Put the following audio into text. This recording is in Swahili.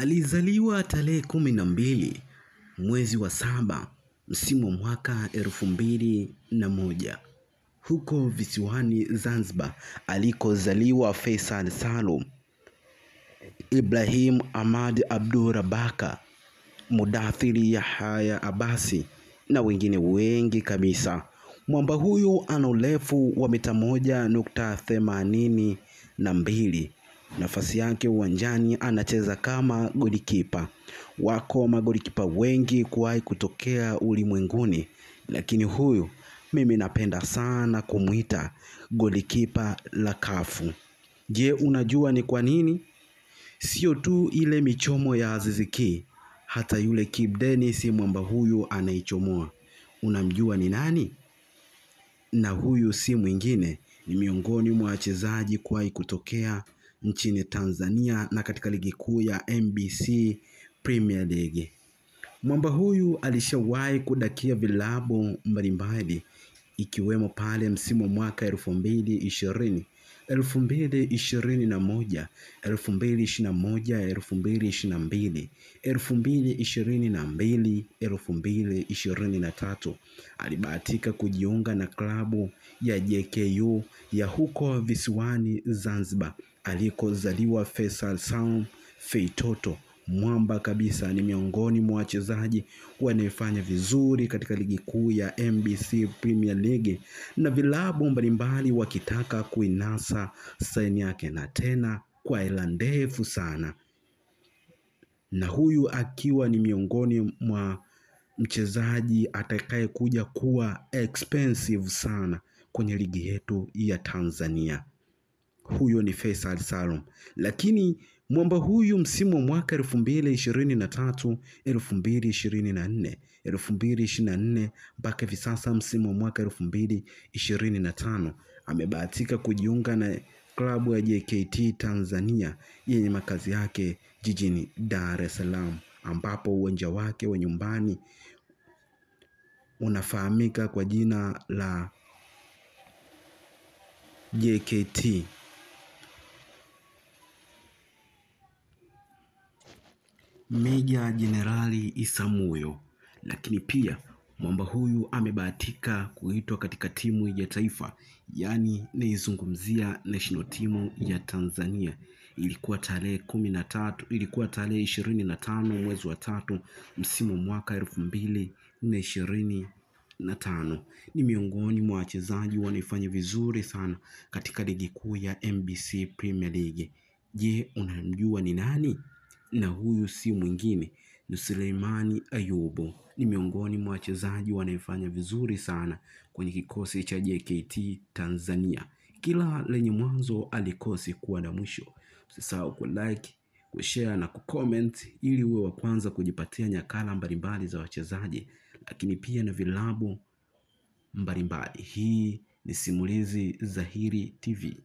Alizaliwa tarehe 12 mwezi wa 7 msimu wa mwaka 2001 huko visiwani Zanzibar alikozaliwa Faisal Salum Ibrahim Ahmad Abdul Baka, Mudathiri Yahya Abasi na wengine wengi kabisa. Mwamba huyu ana urefu wa mita 1.82. Nafasi yake uwanjani anacheza kama golikipa. Wako magolikipa wengi kuwahi kutokea ulimwenguni, lakini huyu mimi napenda sana kumuita golikipa la kafu. Je, unajua ni kwa nini? Sio tu ile michomo ya Aziz Ki, hata yule Kibu Denis mwamba huyu anaichomoa. Unamjua ni nani? Na huyu si mwingine, ni miongoni mwa wachezaji kuwahi kutokea nchini Tanzania na katika ligi kuu ya NBC Premier League. Mwamba huyu alishawahi kudakia vilabu mbalimbali ikiwemo pale msimu wa mwaka 2020, 2021, 2021, 2022, 2022, 2023. Alibahatika kujiunga na klabu ya JKU ya huko visiwani Zanzibar alikozaliwa Faisal Salum Feitoto. Mwamba kabisa, ni miongoni mwa wachezaji wanaofanya vizuri katika ligi kuu ya NBC Premier League na vilabu mbalimbali wakitaka kuinasa saini yake, na tena kwa hela ndefu sana. Na huyu akiwa ni miongoni mwa mchezaji atakaye kuja kuwa expensive sana kwenye ligi yetu ya Tanzania. Huyo ni Faisal Salum. Lakini mwamba huyu msimu wa mwaka 2023, 2024, 2024 mpaka hivi sasa msimu wa mwaka 2025 amebahatika kujiunga na klabu ya JKT Tanzania yenye makazi yake jijini Dar es Salaam, ambapo uwanja wake wa nyumbani unafahamika kwa jina la JKT Meja Jenerali Isamuhyo. Lakini pia mwamba huyu amebahatika kuitwa katika timu ya taifa, yani naizungumzia national team ya Tanzania. Ilikuwa tarehe 25 mwezi wa 3 msimu mwaka 2025. Ni miongoni mwa wachezaji wanaofanya vizuri sana katika ligi kuu ya NBC Premier League. Je, unamjua ni nani? Na huyu si mwingine, ni Suleiman Ayubu. Ni miongoni mwa wachezaji wanaofanya vizuri sana kwenye kikosi cha JKT Tanzania. Kila lenye mwanzo alikosi kuwa na mwisho. Usisahau ku like, ku share na ku comment ili uwe wa kwanza kujipatia nyakala mbalimbali za wachezaji, lakini pia na vilabu mbalimbali. Hii ni Simulizi Zahiri TV.